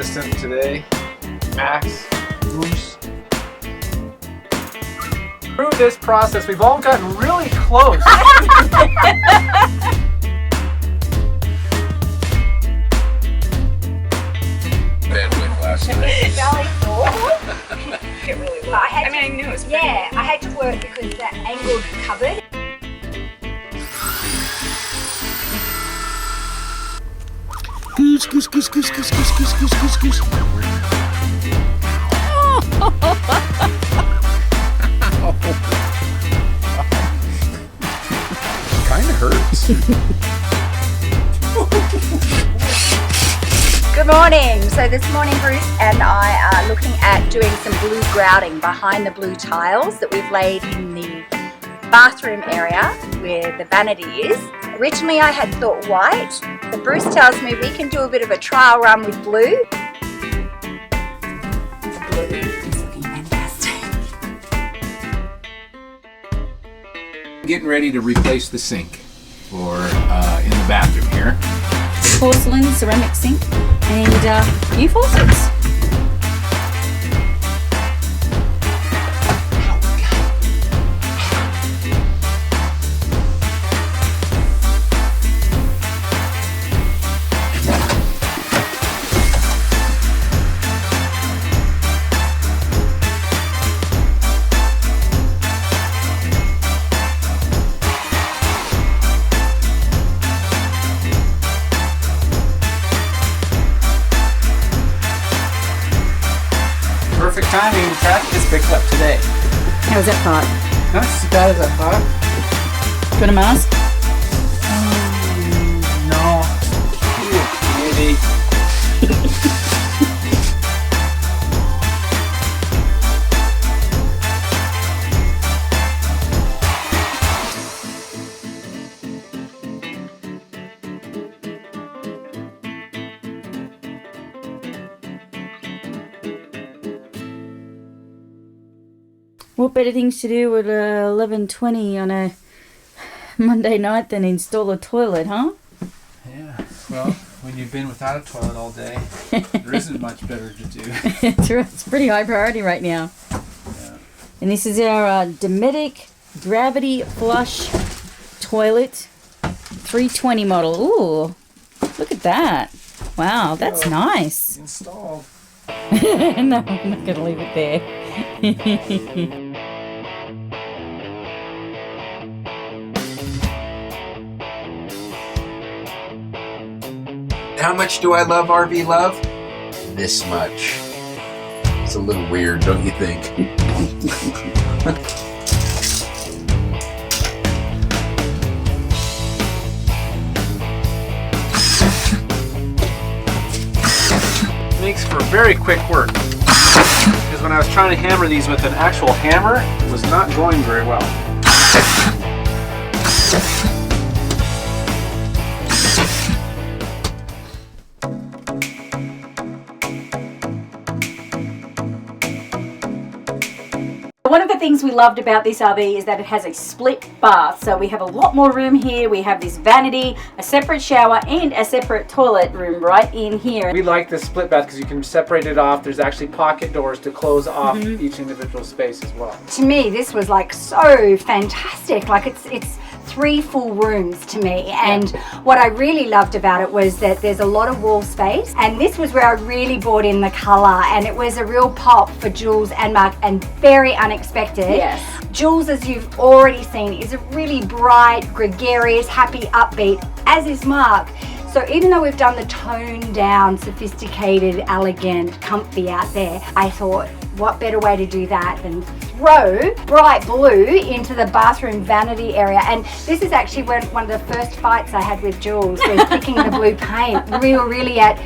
assistant today, Max, Bruce. Through this process, we've all gotten really close. Bandwidth last night. Valley floor. It really was. I I knew it was pretty. Yeah, I had to work because the angled cupboard. Goose, goose, goose, goose, goose, goose, goose, goose, goose, goose. Kind of hurts. Good morning. So this morning Bruce and I are looking at doing some blue grouting behind the blue tiles that we've laid in the bathroom area where the vanity is. Originally I had thought white, but Bruce tells me we can do a bit of a trial run with blue. The blue is looking fantastic. Getting ready to replace the sink for in the bathroom here. Porcelain ceramic sink and new faucets. Perfect timing, traffic is picked up today. How was that part? Not as bad as I thought. Do you want a mask? No. Maybe. What better things to do at 11:20 on a Monday night than install a toilet, huh? Yeah, well, when you've been without a toilet all day, there isn't much better to do. It's pretty high priority right now. Yeah. And this is our Dometic Gravity Flush Toilet 320 model. Ooh, look at that. Wow, that's nice. Installed. No, I'm not going to leave it there. How much do I love RVLove? This much. It's a little weird, don't you think? Makes for very quick work. Because when I was trying to hammer these with an actual hammer, it was not going very well. One of the things we loved about this RV is that it has a split bath. So we have a lot more room here. We have this vanity, a separate shower, and a separate toilet room right in here. We like this split bath because you can separate it off. There's actually pocket doors to close off each individual space as well. To me this was like so fantastic. Like it's 3 full rooms to me, and what I really loved about it was that there's a lot of wall space, and this was where I really brought in the colour, and it was a real pop for Jules and Mark, and very unexpected. Yes. Jules, as you've already seen, is a really bright, gregarious, happy, upbeat, as is Mark. So even though we've done the toned down, sophisticated, elegant, comfy out there, I thought, what better way to do that than throw bright blue into the bathroom vanity area. And this is actually one of the first fights I had with Jules, was picking the blue paint. We were really at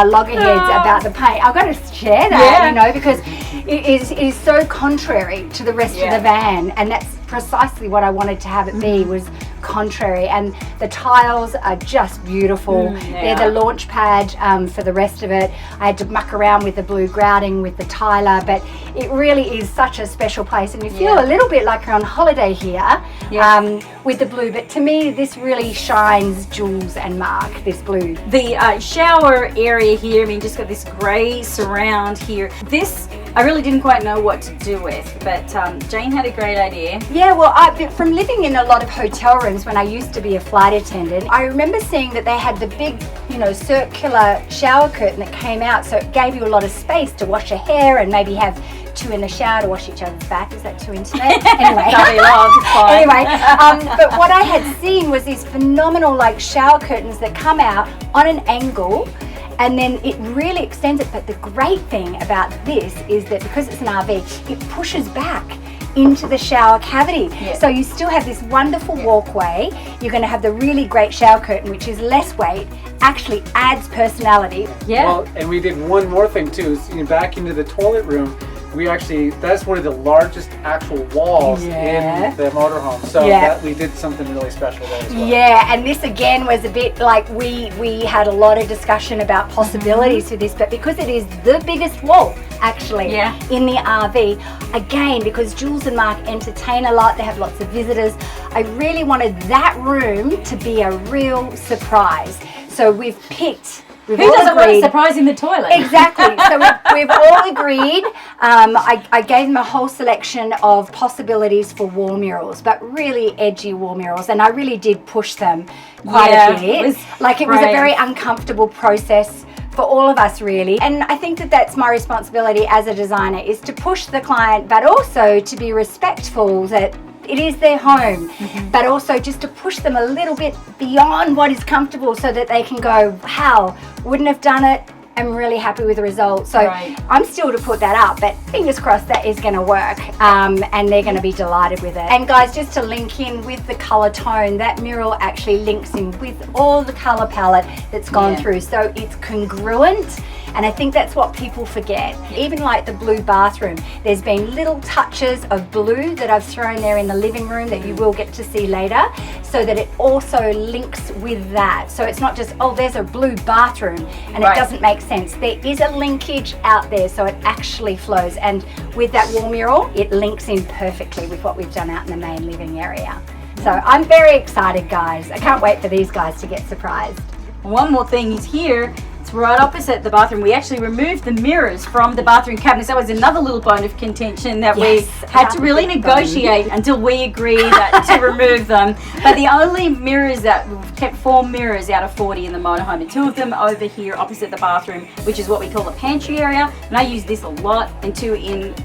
loggerheads about the paint. I've got to share that, you know, because it is so contrary to the rest of the van, and that's precisely what I wanted to have it be, was contrary. And the tiles are just beautiful. They're the launch pad for the rest of it. I had to muck around with the blue grouting with the tiler, but it really is such a special place, and you feel a little bit like you're on holiday here with the blue. But to me, this really shines Jules and Mark, this blue. The shower area here, I mean, just got this grey surround here. This I really didn't quite know what to do with, but Jane had a great idea. Yeah, well, from living in a lot of hotel rooms when I used to be a flight attendant, I remember seeing that they had the big, you know, circular shower curtain that came out, so it gave you a lot of space to wash your hair and maybe have two in the shower to wash each other's back. Is that too intimate? Anyway. Anyway, but what I had seen was these phenomenal like shower curtains that come out on an angle, and then it really extends it. But the great thing about this is that because it's an RV, it pushes back into the shower cavity. So you still have this wonderful walkway. You're going to have the really great shower curtain, which is less weight, actually adds personality. Well, and we did one more thing too. So, back into the toilet room, we actually, that's one of the largest actual walls in the motorhome. So that we did something really special there as well. Yeah, and this again was a bit like we had a lot of discussion about possibilities for this, but because it is the biggest wall actually in the RV, again, because Jules and Mark entertain a lot, they have lots of visitors, I really wanted that room to be a real surprise. So we've picked, who doesn't want a surprise in the toilet? Exactly. So we've all agreed. I gave them a whole selection of possibilities for wall murals, but really edgy wall murals, and I really did push them quite a bit. It was a very uncomfortable process for all of us, really. And I think that that's my responsibility as a designer, is to push the client, but also to be respectful that it is their home, but also just to push them a little bit beyond what is comfortable so that they can go, wow, wouldn't have done it. I'm really happy with the result. So I'm still to put that up, but fingers crossed that is going to work, and they're going to be delighted with it. And guys, just to link in with the color tone, that mural actually links in with all the color palette that's gone through, so it's congruent. And I think that's what people forget. Even like the blue bathroom, there's been little touches of blue that I've thrown there in the living room that you will get to see later, so that it also links with that. So it's not just, oh, there's a blue bathroom and it doesn't make sense. There is a linkage out there, so it actually flows. And with that wall mural, it links in perfectly with what we've done out in the main living area. So I'm very excited, guys. I can't wait for these guys to get surprised. One more thing is here. Right opposite the bathroom, we actually removed the mirrors from the bathroom cabinets. That was another little bone of contention that we had to really negotiate until we agreed to remove them. But the only mirrors that we've kept 4 mirrors out of 40 in the motorhome, and 2 of them over here opposite the bathroom, which is what we call the pantry area. And I use this a lot, and 2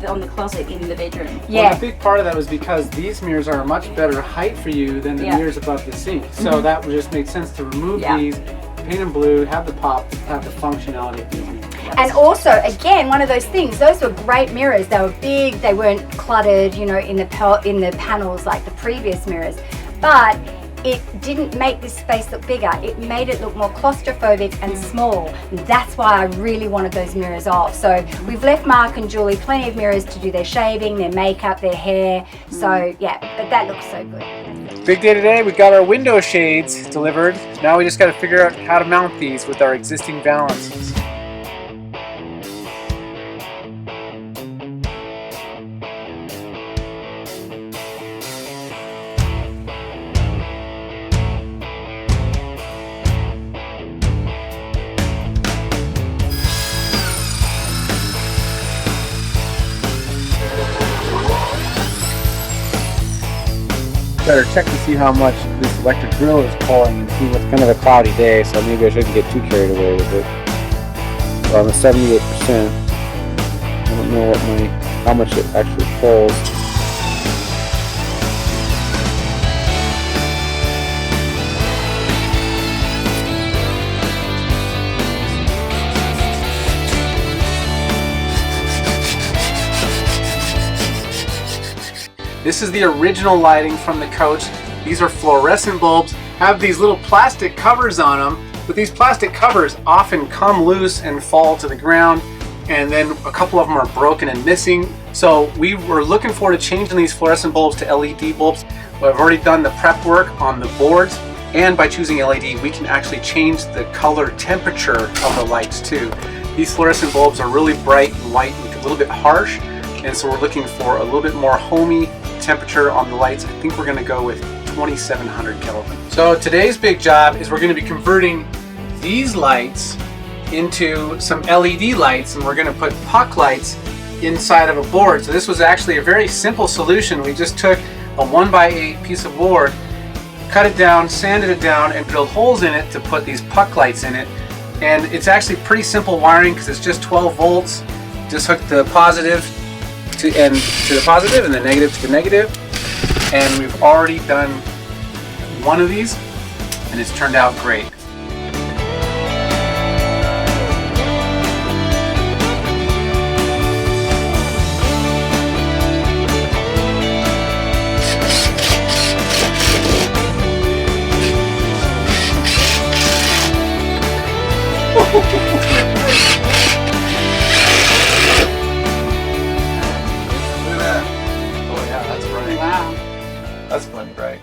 on the closet in the bedroom. Well, a big part of that was because these mirrors are a much better height for you than the mirrors above the sink. So that just made sense to remove these, paint them blue, have the pop, have the functionality of these mirrors. And also, again, one of those things, those were great mirrors. They were big, they weren't cluttered, you know, in the panels like the previous mirrors. But it didn't make this space look bigger. It made it look more claustrophobic and small. And that's why I really wanted those mirrors off. So we've left Mark and Julie plenty of mirrors to do their shaving, their makeup, their hair. So yeah, but that looks so good. Big day today. We got our window shades delivered. Now we just got to figure out how to mount these with our existing valances. Better check to see how much this electric grill is pulling and see what's kind of a cloudy day, so maybe I shouldn't get too carried away with it. So I'm at 78%. I don't know how much it actually pulls. This is the original lighting from the coach. These are fluorescent bulbs, have these little plastic covers on them, but these plastic covers often come loose and fall to the ground, and then a couple of them are broken and missing. So we were looking forward to changing these fluorescent bulbs to LED bulbs. But I've already done the prep work on the boards, and by choosing LED, we can actually change the color temperature of the lights too. These fluorescent bulbs are really bright and white and a little bit harsh, and so we're looking for a little bit more homey temperature on the lights. I think we're going to go with 2700 Kelvin. So today's big job is we're going to be converting these lights into some LED lights, and we're going to put puck lights inside of a board. So this was actually a very simple solution. We just took a 1x8 piece of board, cut it down, sanded it down, and drilled holes in it to put these puck lights in it. And it's actually pretty simple wiring because it's just 12 volts. Just hook the positive to the positive and the negative to the negative. And we've already done one of these, and it's turned out great. Look at that. Oh yeah, that's bright. Wow. That's plenty bright.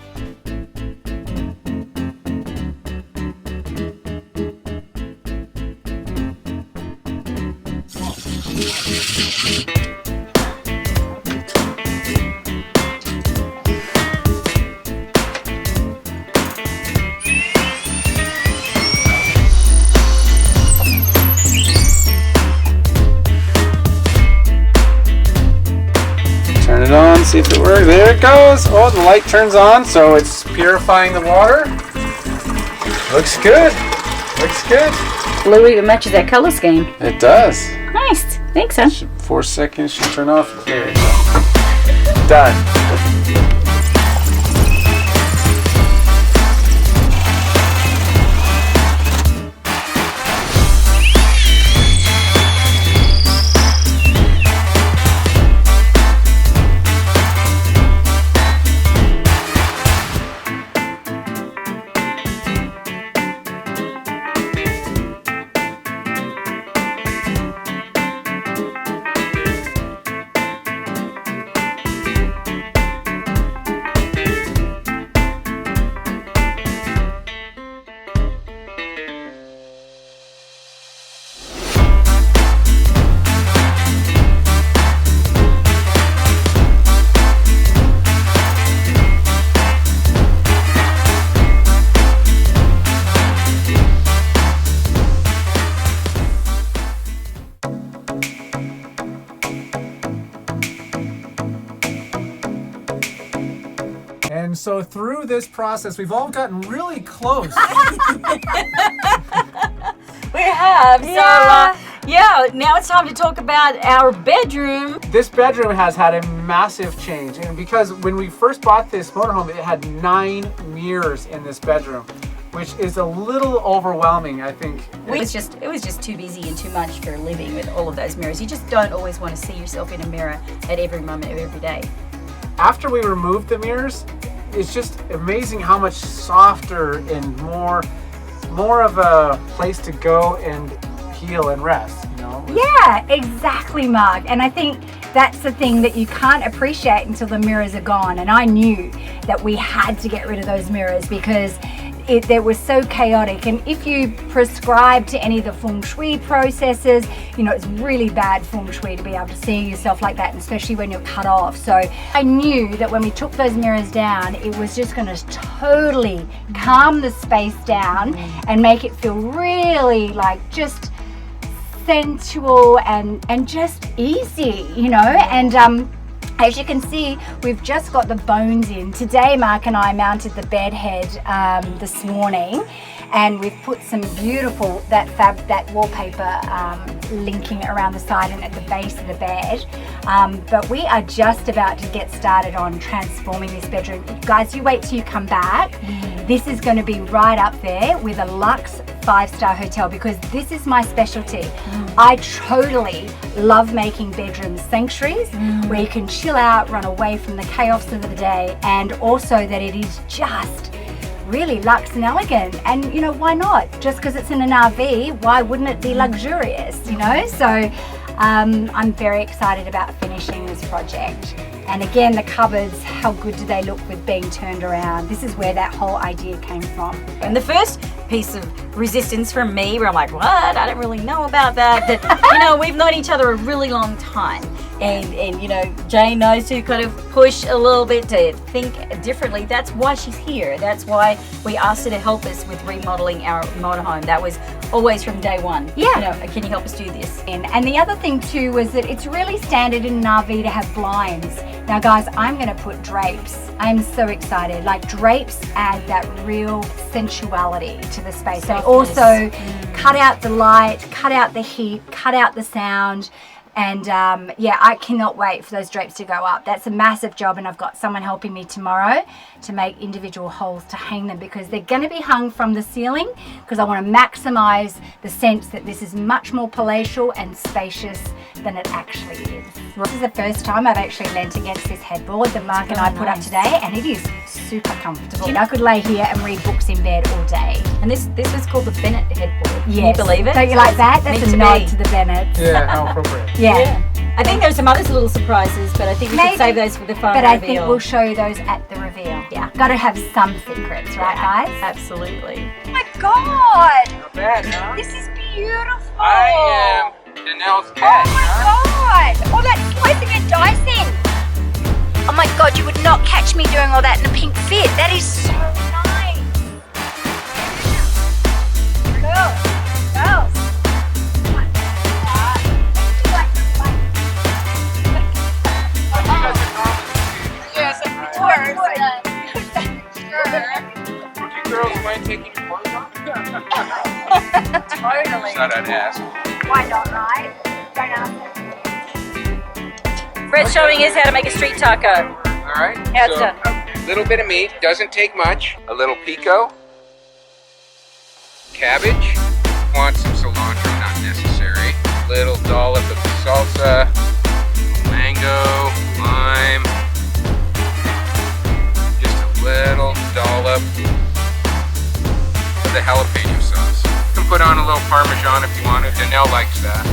Turn it on, see if it works. There it goes. Oh, the light turns on, so it's purifying the water. Looks good. Looks good. Blue even matches that color scheme. It does. Nice. Thanks, son. 4 seconds should turn off. There you go. Done. And so through this process, we've all gotten really close. We have. Yeah. So, yeah, now it's time to talk about our bedroom. This bedroom has had a massive change, and because when we first bought this motorhome, it had 9 mirrors in this bedroom, which is a little overwhelming, I think. It was just too busy and too much for living with all of those mirrors. You just don't always want to see yourself in a mirror at every moment of every day. After we removed the mirrors, it's just amazing how much softer and more of a place to go and heal and rest, you know? Yeah, exactly, Mark. And I think that's the thing that you can't appreciate until the mirrors are gone. And I knew that we had to get rid of those mirrors because they were so chaotic. And if you prescribe to any of the feng shui processes, you know, it's really bad feng shui to be able to see yourself like that, and especially when you're cut off. So I knew that when we took those mirrors down, it was just going to totally calm the space down and make it feel really like just sensual and just easy, you know. And as you can see, we've just got the bones in. Today, Mark and I mounted the bed head this morning, and we've put some beautiful, that wallpaper linking around the side and at the base of the bed. But we are just about to get started on transforming this bedroom. Guys, you wait till you come back. This is going to be right up there with a luxe 5-star hotel, because this is my specialty. I totally love making bedroom sanctuaries where you can chill out, run away from the chaos of the day, and also that it is just really luxe and elegant. And you know, why not? Just because it's in an RV, why wouldn't it be luxurious, you know? So I'm very excited about finishing this project. And again, the cupboards, how good do they look with being turned around? This is where that whole idea came from. And the first piece of resistance from me, where I'm like, what? I don't really know about that. That, you know, we've known each other a really long time. And you know, Jane knows to kind of push a little bit, to think differently. That's why she's here. That's why we asked her to help us with remodeling our motorhome. That was always from day one. Yeah. You know, can you help us do this? And the other thing too was that it's really standard in an RV to have blinds. Now guys, I'm gonna put drapes. I'm so excited. Like, drapes add that real sensuality to the space. They also cut out the light, cut out the heat, cut out the sound. And yeah, I cannot wait for those drapes to go up. That's a massive job, and I've got someone helping me tomorrow to make individual holes to hang them, because they're going to be hung from the ceiling, because I want to maximize the sense that this is much more palatial and spacious than it actually is. This is the first time I've actually leant against this headboard that Mark and I put up today, and it is super comfortable. I could lay here and read books in bed all day. And this is called the Bennett headboard. Yes. Can you believe it? Don't you like that? That's a nod to the Bennett. Yeah, how appropriate. Yeah. I think there's some other little surprises, but I think we should save those for the final But I reveal. think we'll show you those at the reveal. Yeah. Got to have some secrets, right, guys? Absolutely. Oh my god! Not bad, huh? This is beautiful! I am Danelle's Oh cat. my god! All that slicing and dicing! Oh my god, you would not catch me doing all that in a pink fit. That is so nice! Girls! Girls! Yes, would you girls mind taking your clothes off? Totally. Thought I'd ask. Why not, right? Don't ask. Fred's showing us how to make a street taco. All right. How it's so done. a little bit of meat, doesn't take much. A little pico. Cabbage. Want some cilantro, not necessary. Little dollop of salsa. Mango, lime. Just a little dollop of the jalapeno sauce. You can put on a little Parmesan if you want to. Danelle likes that.